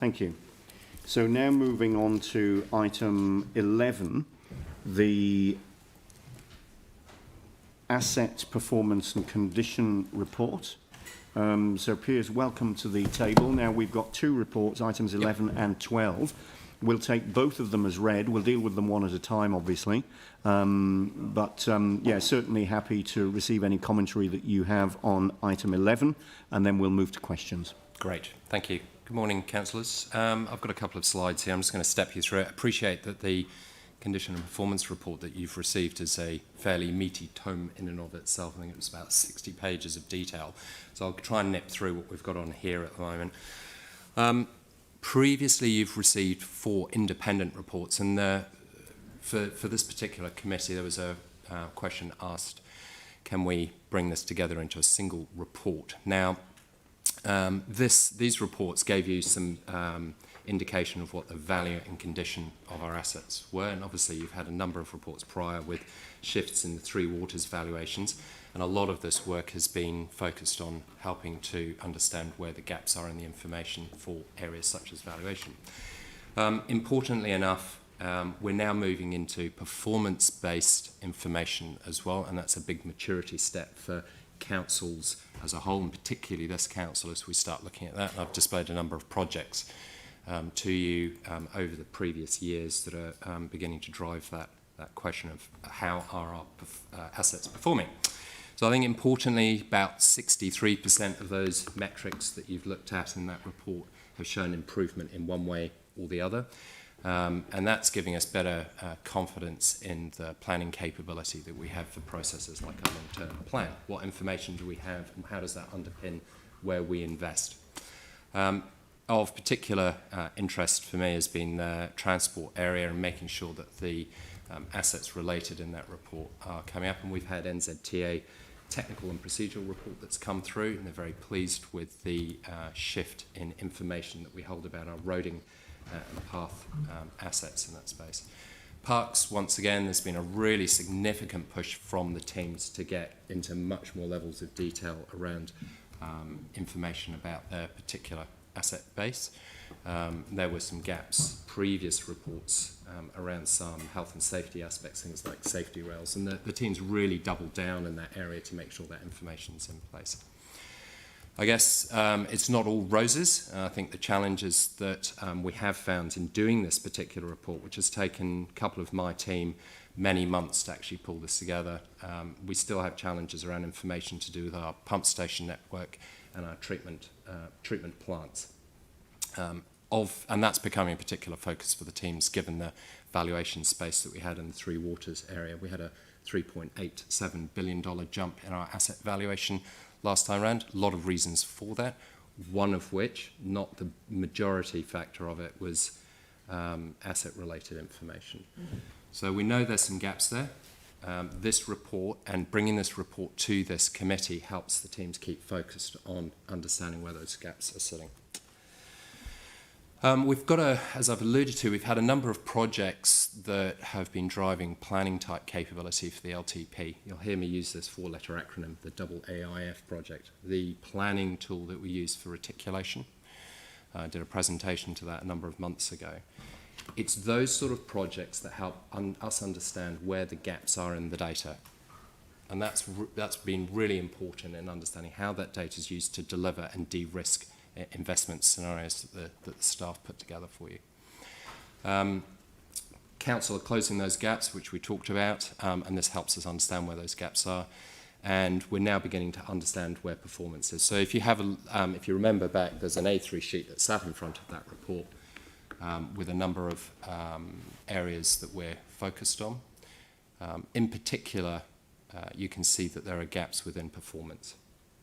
Thank you. So now moving on to item 11, the Asset Performance and Condition Report. So Piers, welcome to the table. Now we've got two reports, items 11 and 12. We'll take both of them as read. We'll deal with them one at a time, obviously. Yeah, certainly happy to receive any commentary that you have on item 11, and then we'll move to questions. Great, thank you. Good morning, councillors. I've got a couple of slides here. I'm just going to step you through it. I appreciate that the condition and performance report that you've received is a fairly meaty tome in and of itself. I think it was about 60 pages of detail. So I'll try and nip through what we've got on here at the moment. Previously, you've received 4 independent reports, and for this particular committee, there was a question asked, can we bring this together into a single report? Now, these reports gave you some indication of what the value and condition of our assets were, and obviously you've had a number of reports prior with shifts in the Three Waters valuations, and a lot of this work has been focused on helping to understand where the gaps are in the information for areas such as valuation. Importantly enough, we're now moving into performance-based information as well, and that's a big maturity step for councils as a whole, and particularly this council as we start looking at that. And I've displayed a number of projects to you over the previous years that are beginning to drive that question of how are our assets performing. So I think importantly, about 63% of those metrics that you've looked at in that report have shown improvement in one way or the other. And that's giving us better confidence in the planning capability that we have for processes like our long-term plan. What information do we have, and how does that underpin where we invest? Of particular interest for me has been the transport area and making sure that the assets related in that report are coming up. And we've had NZTA technical and procedural report that's come through, and they're very pleased with the shift in information that we hold about our roading and path assets in that space. Parks, once again, there's been a really significant push from the teams to get into much more levels of detail around information about their particular asset base. There were some gaps, previous reports around some health and safety aspects, things like safety rails, and the teams really doubled down in that area to make sure that information's in place. I guess it's not all roses. I think the challenges that we have found in doing this particular report, which has taken a couple of my team many months to actually pull this together, we still have challenges around information to do with our pump station network and our treatment plants. And that's becoming a particular focus for the teams given the valuation space that we had in the Three Waters area. We had a $3.87 billion jump in our asset valuation last time around. A lot of reasons for that, one of which, not the majority factor of it, was asset-related information. Mm-hmm. So we know there's some gaps there. This report and bringing this report to this committee helps the teams keep focused on understanding where those gaps are sitting. We've got as I've alluded to, we've had a number of projects that have been driving planning type capability for the LTP. You'll hear me use this 4-letter acronym, the AAIF project, the planning tool that we use for reticulation. I did a presentation to that a number of months ago. It's those sort of projects that help us understand where the gaps are in the data. And that's been really important in understanding how that data is used to deliver and de-risk investment scenarios that the staff put together for you. Council are closing those gaps, which we talked about, and this helps us understand where those gaps are. And we're now beginning to understand where performance is. So if you have if you remember back, there's an A3 sheet that sat in front of that report with a number of areas that we're focused on. In particular, you can see that there are gaps within performance.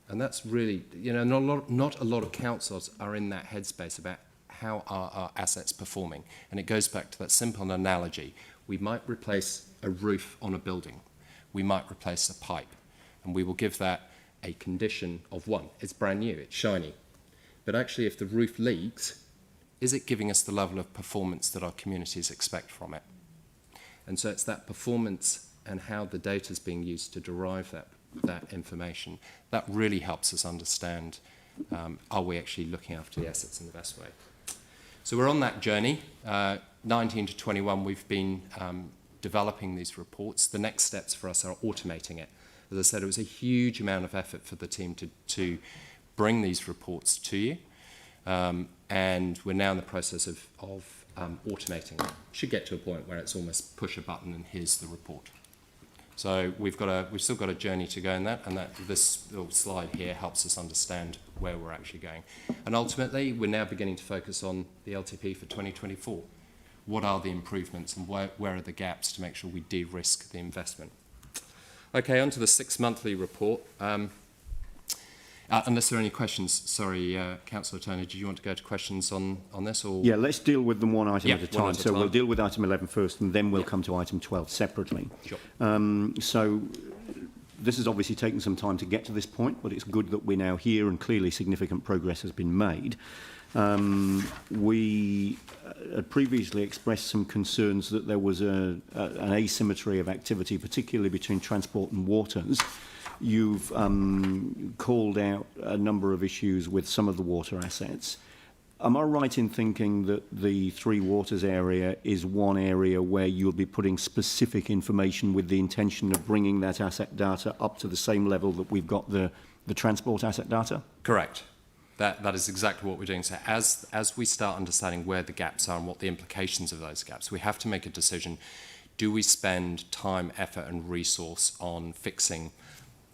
And that's really, not a lot of councils are in that headspace about how are our assets performing. And it goes back to that simple analogy. We might replace a roof on a building. We might replace a pipe. And we will give that a condition of 1. It's brand new, it's shiny. But actually, if the roof leaks, is it giving us the level of performance that our communities expect from it? And so it's that performance and how the data is being used to derive that information that really helps us understand, are we actually looking after the assets in the best way? So we're on that journey. 19 to 21, we've been developing these reports. The next steps for us are automating it. As I said, it was a huge amount of effort for the team to bring these reports to you. And we're now in the process of automating it. Should get to a point where it's almost push a button and here's the report. So we've still got a journey to go in that, and this little slide here helps us understand where we're actually going. And ultimately, we're now beginning to focus on the LTP for 2024. What are the improvements and where are the gaps to make sure we de-risk the investment? Okay, on to the 6 monthly report. Unless there are any questions, sorry, Councillor Turner, do you want to go to questions on this? Or? Yeah, let's deal with them one item at a time. One at a So time. we'll deal with item 11 first, and then we'll come to item 12 separately. Sure. So this has obviously taken some time to get to this point, but it's good that we're now here and clearly significant progress has been made. We had previously expressed some concerns that there was an asymmetry of activity, particularly between transport and waters. You've called out a number of issues with some of the water assets. Am I right in thinking that the Three Waters area is one area where you'll be putting specific information with the intention of bringing that asset data up to the same level that we've got the transport asset data? Correct. That is exactly what we're doing. So as we start understanding where the gaps are and what the implications of those gaps, we have to make a decision. Do we spend time, effort and resource on fixing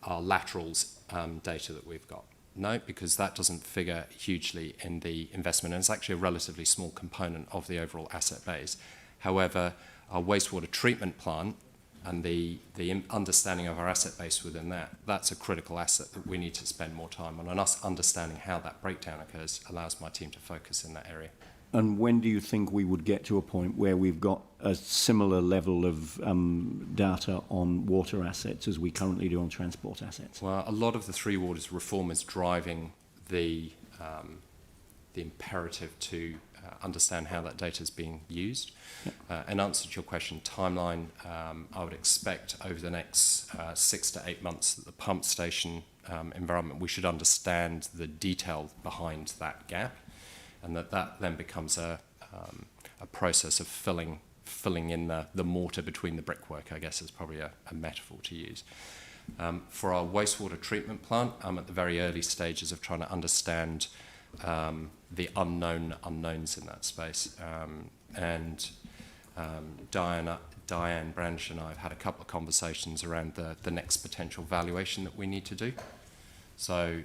our laterals data that we've got? No, because that doesn't figure hugely in the investment, and it's actually a relatively small component of the overall asset base. However, our wastewater treatment plant and the understanding of our asset base within that's a critical asset that we need to spend more time on, and us understanding how that breakdown occurs allows my team to focus in that area. And when do you think we would get to a point where we've got a similar level of data on water assets as we currently do on transport assets? Well, a lot of the Three Waters reform is driving the imperative to understand how that data is being used. Yep. In answer to your question, timeline, I would expect over the next 6 to 8 months that the pump station environment, we should understand the detail behind that gap, and that then becomes a process of filling in the mortar between the brickwork, I guess is probably a metaphor to use. For our wastewater treatment plant, I'm at the very early stages of trying to understand the unknowns in that space. Diane Branch and I have had a couple of conversations around the next potential valuation that we need to do. So,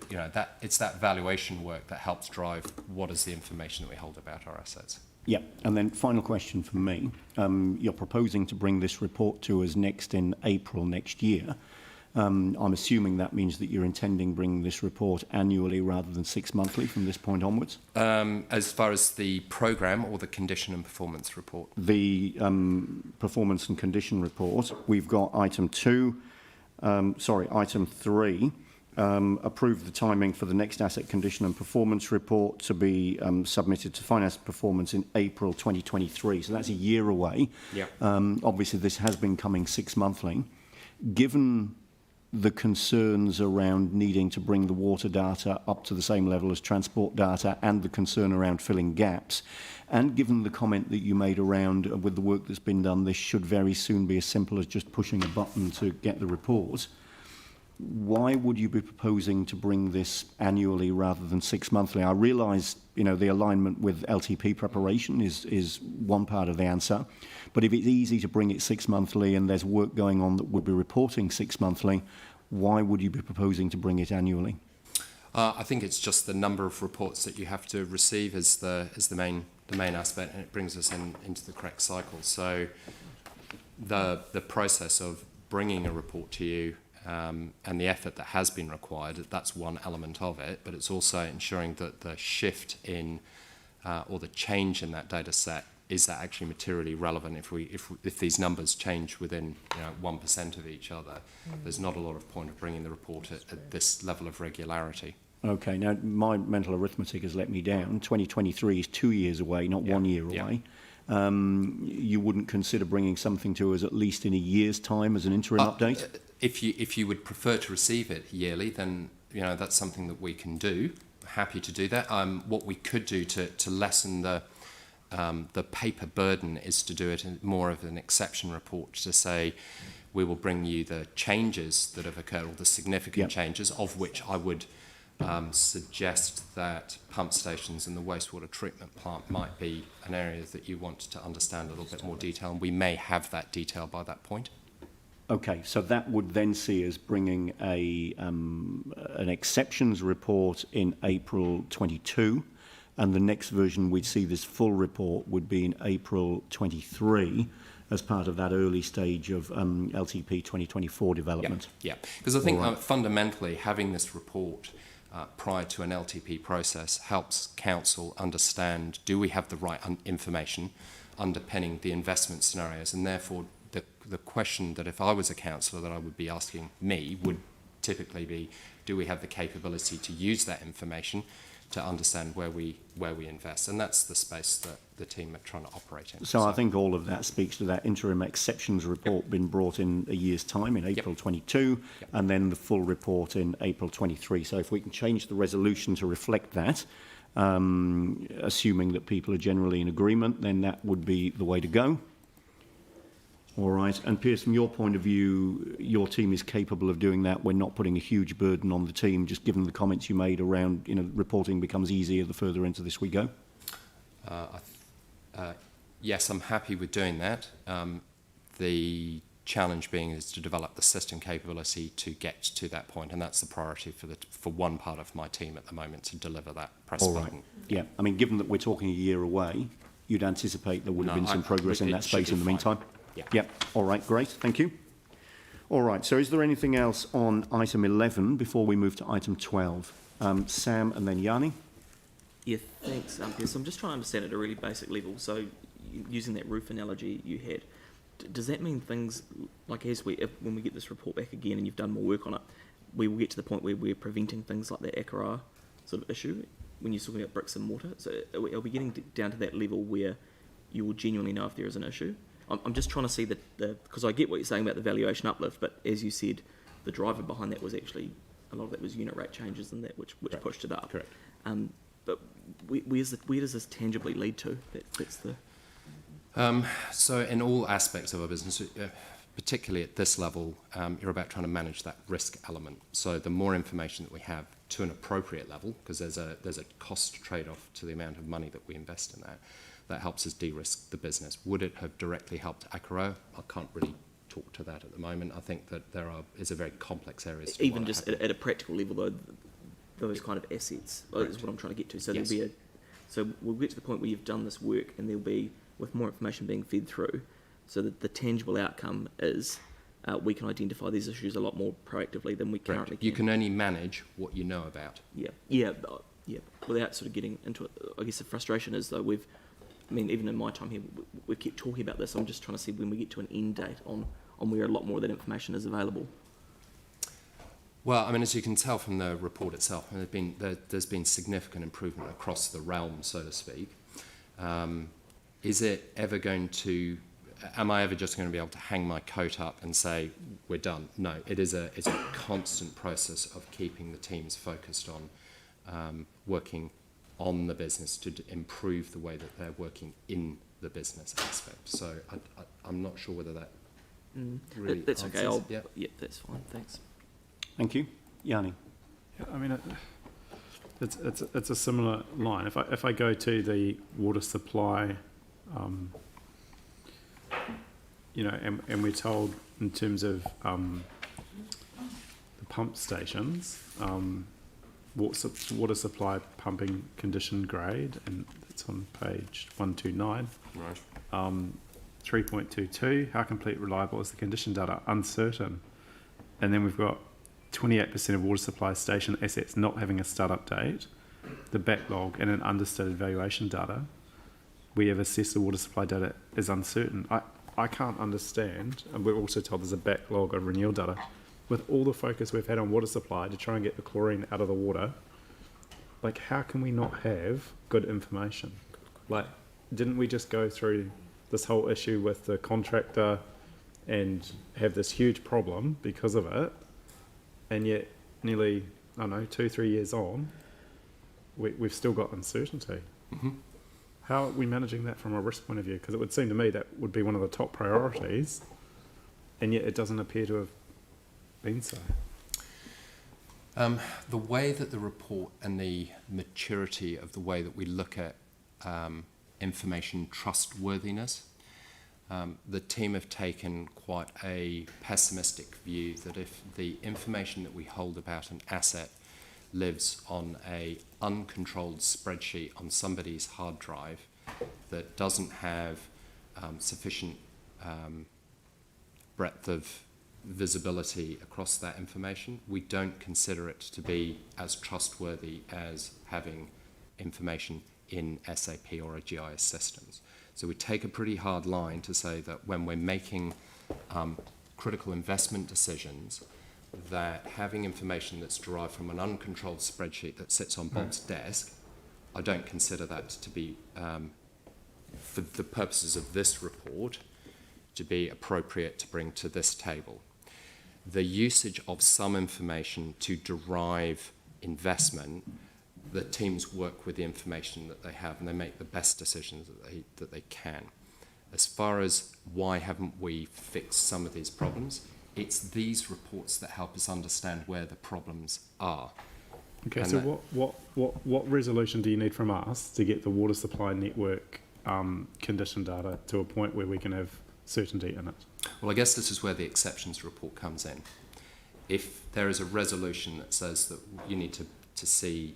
it's that valuation work that helps drive what is the information that we hold about our assets. Yeah, and then final question from me. You're proposing to bring this report to us next in April next year. I'm assuming that means that you're intending bringing this report annually rather than 6 monthly from this point onwards? As far as the programme or the condition and performance report? The performance and condition report. We've got item 3. Approve the timing for the next asset condition and performance report to be submitted to finance performance in April 2023. So that's a year away. Yep. Obviously, this has been coming 6 monthly. Given the concerns around needing to bring the water data up to the same level as transport data and the concern around filling gaps, and given the comment that you made around with the work that's been done, this should very soon be as simple as just pushing a button to get the report. Why would you be proposing to bring this annually rather than 6 monthly? I realise, the alignment with LTP preparation is one part of the answer, but if it's easy to bring it 6 monthly and there's work going on that would be reporting 6 monthly, why would you be proposing to bring it annually? I think it's just the number of reports that you have to receive is the main aspect, and it brings us into the correct cycle. So the process of bringing a report to you and the effort that has been required, that's one element of it, but it's also ensuring that the shift in or the change in that data set is that actually materially relevant. If these numbers change within 1% of each other, there's not a lot of point of bringing the report at this level of regularity. Okay, now my mental arithmetic has let me down. 2023 is 2 years away, not 1 year away. You wouldn't consider bringing something to us at least in a year's time as an interim update? If you would prefer to receive it yearly, then that's something that we can do. Happy to do that. What we could do to lessen the The paper burden is to do it in more of an exception report to say, we will bring you the changes that have occurred, or the significant changes, of which I would suggest that pump stations and the wastewater treatment plant might be an area that you want to understand a little bit more detail, and we may have that detail by that point. Okay, so that would then see us bringing an exceptions report in April 22, and the next version we'd see this full report would be in April 23 as part of that early stage of LTP 2024 development. Yeah, because I think fundamentally having this report prior to an LTP process helps council understand, do we have the right information underpinning the investment scenarios, and therefore the question that if I was a councillor that I would be asking me would typically be, do we have the capability to use that information to understand where we invest? And that's the space that the team are trying to operate in. So I think all of that speaks to that interim exceptions report being brought in a year's time in April 22, and then the full report in April 23. So if we can change the resolution to reflect that, assuming that people are generally in agreement, then that would be the way to go. All right. And Piers, from your point of view, your team is capable of doing that. We're not putting a huge burden on the team, just given the comments you made around, reporting becomes easier the further into this we go. Yes, I'm happy with doing that. The challenge being is to develop the system capability to get to that point, and that's the priority for one part of my team at the moment, to deliver that press button. Yeah. I mean, given that we're talking a year away, you'd anticipate there would have been some progress in that space in the meantime? Yeah. All right, great. Thank you. All right, so is there anything else on item 11 before we move to item 12? Sam and then Yanni. Yeah, thanks. Yes, I'm just trying to understand at a really basic level. So, using that roof analogy you had, does that mean things like when we get this report back again and you've done more work on it, we will get to the point where we're preventing things like that Akara sort of issue when you're talking about bricks and mortar? So, are we getting down to that level where you will genuinely know if there is an issue? I'm just trying to see because I get what you're saying about the valuation uplift, but as you said, the driver behind that was actually, a lot of that was unit rate changes and that which pushed it up. Correct. But where does this tangibly lead to? That's the... So in all aspects of our business, particularly at this level, you're about trying to manage that risk element. So the more information that we have to an appropriate level, because there's a cost trade-off to the amount of money that we invest in that helps us de-risk the business. Would it have directly helped Akaro? I can't really talk to that at the moment. I think that is a very complex area. Even just at a practical level, though, those kind of assets is what I'm trying to get to. So there'll be so we'll get to the point where you've done this work, and there'll be, with more information being fed through, so that the tangible outcome is we can identify these issues a lot more proactively than we currently can. You can only manage what you know about. Yeah. Without sort of getting into it, I guess the frustration is though even in my time here, we keep talking about this. I'm just trying to see when we get to an end date on where a lot more of that information is available. Well, I mean, as you can tell from the report itself, there's been significant improvement across the realm, so to speak. Is it ever going to? Am I ever just going to be able to hang my coat up and say we're done? No, it's a constant process of keeping the teams focused on working on the business to improve the way that they're working in the business aspect. So I'm not sure whether that really that's answers. okay. Yeah, that's fine. Thanks. Thank you. Yanni. Yeah, I mean, it's a similar line. If I go to the water supply, and we're told in terms of the pump stations, water supply pumping condition grade, and it's on page 129. Right. 3.22, how complete reliable is the condition data? Uncertain. And then we've got 28% of water supply station assets not having a start-up date, the backlog, and an understated valuation data. We have assessed the water supply data as uncertain. I can't understand, and we're also told there's a backlog of renewal data. With all the focus we've had on water supply to try and get the chlorine out of the water, like, how can we not have good information? Like, didn't we just go through this whole issue with the contractor and have this huge problem because of it, and yet nearly, 2-3 years on, we've still got uncertainty. Mm-hmm. How are we managing that from a risk point of view? Because it would seem to me that would be one of the top priorities, and yet it doesn't appear to have been so. The way that the report and the maturity of the way that we look at information trustworthiness, the team have taken quite a pessimistic view that if the information that we hold about an asset lives on a uncontrolled spreadsheet on somebody's hard drive that doesn't have sufficient breadth of visibility across that information, we don't consider it to be as trustworthy as having information in SAP or a GIS systems. So we take a pretty hard line to say that when we're making critical investment decisions, that having information that's derived from an uncontrolled spreadsheet that sits on Bob's desk, I don't consider that to be, for the purposes of this report, to be appropriate to bring to this table. The usage of some information to derive investment, the teams work with the information that they have and they make the best decisions that they can. As far as why haven't we fixed some of these problems, it's these reports that help us understand where the problems are. Okay, And so that- what resolution do you need from us to get the water supply network condition data to a point where we can have certainty in it? Well, I guess this is where the exceptions report comes in. If there is a resolution that says that you need to see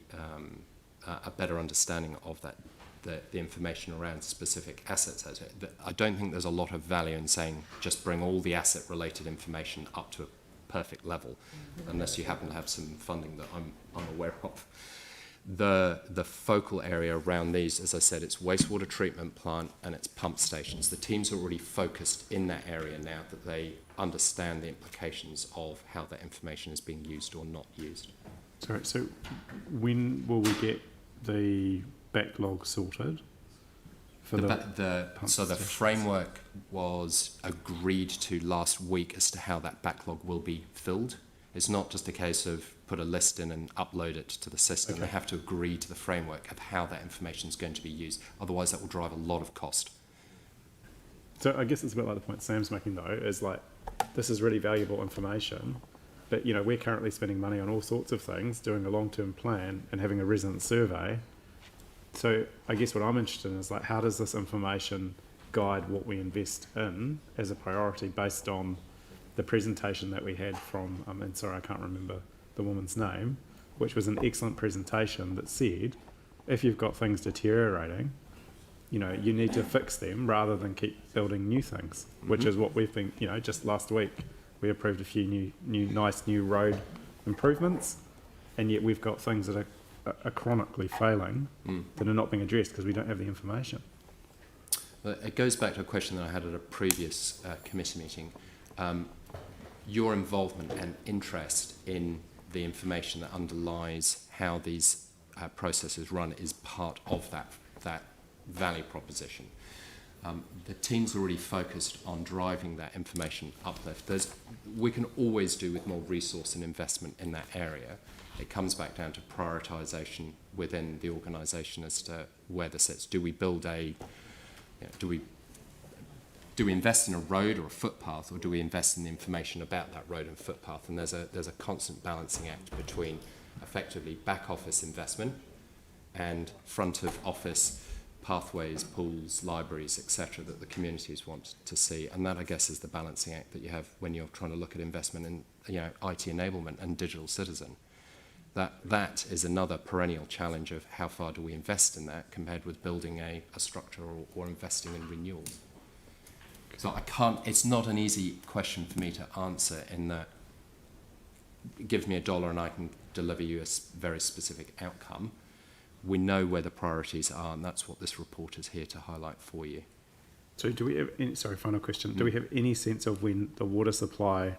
a better understanding of that, the information around specific assets, I don't think there's a lot of value in saying just bring all the asset-related information up to a perfect level, unless you happen to have some funding that I'm unaware of. The focal area around these, as I said, it's wastewater treatment plant and it's pump stations. The teams are already focused in that area now that they understand the implications of how that information is being used or not used. Sorry, so when will we get the backlog sorted? For So the framework was agreed to last week as to how that backlog will be filled. It's not just a case of put a list in and upload it to the system. Okay. They have to agree to the framework of how that information is going to be used. Otherwise, that will drive a lot of cost. So I guess it's a bit like the point Sam's making though, is like, this is really valuable information, but you know, we're currently spending money on all sorts of things, doing a long-term plan and having a resident survey. So I guess what I'm interested in is like, how does this information guide what we invest in as a priority based on the presentation that we had from, and sorry, I can't remember the woman's name, which was an excellent presentation that said, if you've got things deteriorating, you know, you need to fix them rather than keep building new things, which is what we've been, you know, just last week we approved a few nice new road improvements, and yet we've got things that are chronically failing that are not being addressed because we don't have the information. Well, it goes back to a question that I had at a previous committee meeting. Your involvement and interest in the information that underlies how these processes run is part of that value proposition. The team's already focused on driving that information uplift. We can always do with more resource and investment in that area. It comes back down to prioritisation within the organisation as to where this sits. Do we build do we invest in a road or a footpath, or do we invest in the information about that road and footpath? And there's a constant balancing act between effectively back office investment and front of office pathways, pools, libraries, etc., that the communities want to see. And that, I guess, is the balancing act that you have when you're trying to look at investment in, you know, IT enablement and digital citizen. That is another perennial challenge of how far do we invest in that compared with building a structure or investing in renewal. So it's not an easy question for me to answer in that give me $1 and I can deliver you a very specific outcome. We know where the priorities are, and that's what this report is here to highlight for you. So do we have any, sorry, final question, do we have any sense of when the water supply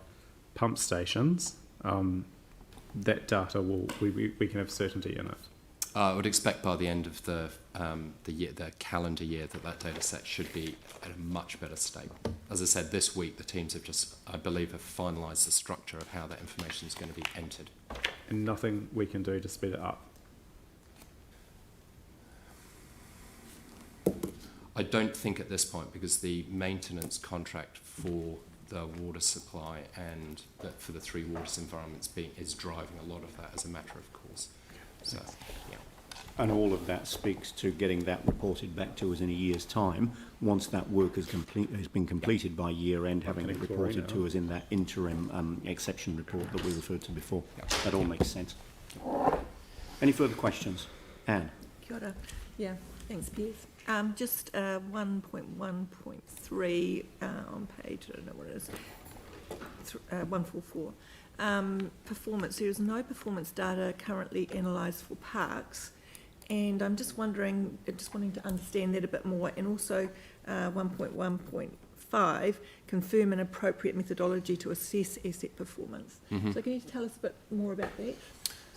pump stations, that data we can have certainty in it? I would expect by the end of the calendar year, that data set should be at a much better state. As I said, this week the teams have just, I believe, have finalised the structure of how that information is going to be entered. And nothing we can do to speed it up? I don't think at this point, because the maintenance contract for the water supply and for the three waters environments is driving a lot of that as a matter of course. So, yeah. And all of that speaks to getting that reported back to us in a year's time, once that work has been completed by year end, having it reported to us in that interim exception report that we referred to before. That all makes sense. Any further questions? Anne? Kia ora. Yeah, thanks, Piers. Just 1.1.3 on page, I don't know what it is, 144. Performance. There is no performance data currently analysed for parks, and I'm just wanting to understand that a bit more. And also 1.1.5, confirm an appropriate methodology to assess asset performance. So can you tell us a bit more about that?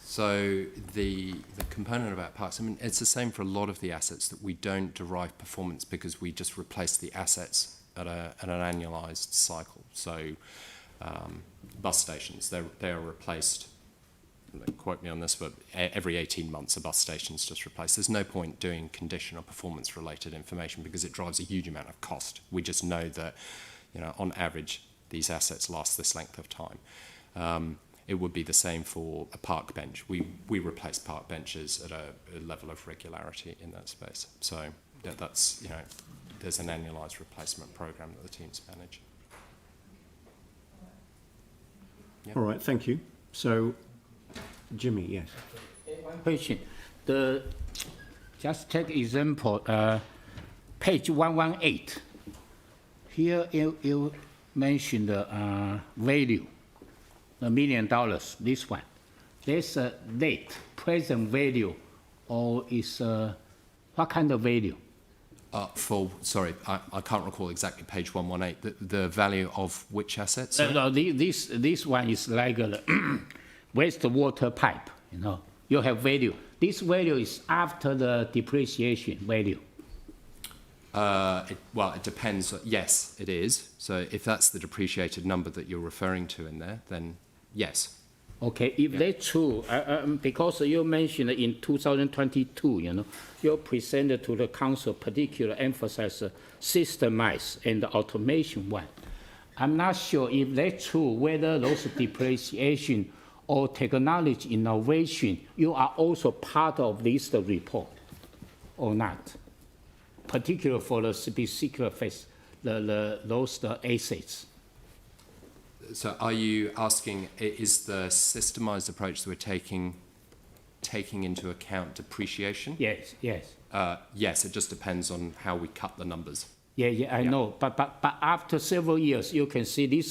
So the component about parks, I mean, it's the same for a lot of the assets, that we don't derive performance because we just replace the assets at an annualised cycle. So bus stations, they are replaced, quote me on this, but every 18 months a bus station's just replaced. There's no point doing condition or performance related information because it drives a huge amount of cost. We just know that, you know, on average these assets last this length of time. It would be the same for a park bench. We replace park benches at a level of regularity in that space. So that's, you know, there's an annualised replacement program that the teams manage. All right, thank you. So, Jimmy, yes. One question. Just take example, page 118. Here you mentioned value, $1 million, this one. There's a date, present value, or is what kind of value? Sorry, I can't recall exactly page 118. The value of which assets? No, this one is like a wastewater pipe, you know. You have value. This value is after the depreciation value. Well, it depends. Yes, it is. So if that's the depreciated number that you're referring to in there, then yes. Okay, if that's true, because you mentioned in 2022, you know, you presented to the council particular emphasis systemized and automation one. I'm not sure if that's true, whether those depreciation or technology innovation, you are also part of this report or not, particularly for the specific phase, those assets. So are you asking, is the systemized approach that we're taking into account depreciation? Yes. Yes, it just depends on how we cut the numbers. Yeah, I know. But after several years, you can see this,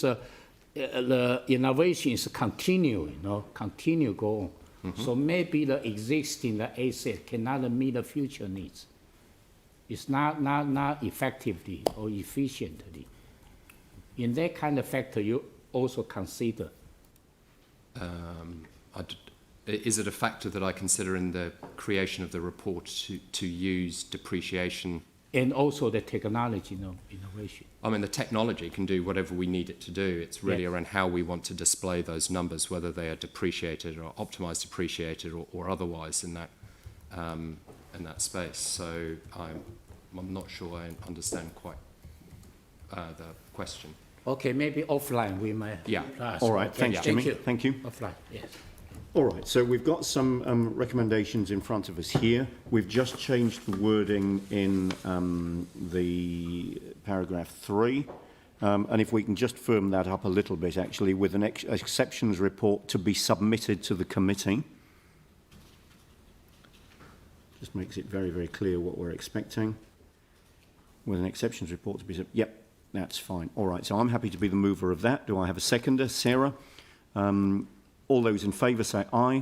the innovation is continue go on. So maybe the existing asset cannot meet the future needs. It's not effectively or efficiently. In that kind of factor, you also consider. Is it a factor that I consider in the creation of the report to use depreciation? And also the technology, innovation. I mean, the technology can do whatever we need it to do. It's really around how we want to display those numbers, whether they are depreciated or optimized depreciated or otherwise in that space. So I'm not sure I understand quite the question. Okay, maybe offline we might. Yeah. Ask. All right, Okay. thanks, Jimmy. Thank you. Offline, yes. All right, so we've got some recommendations in front of us here. We've just changed the wording in the paragraph 3. And if we can just firm that up a little bit, actually, with an exceptions report to be submitted to the committee. Just makes it very, very clear what we're expecting. With an exceptions report to be submitted. Yep, that's fine. All right, so I'm happy to be the mover of that. Do I have a seconder? Sarah? All those in favour say aye.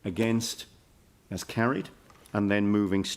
Against? As carried. And then moving straight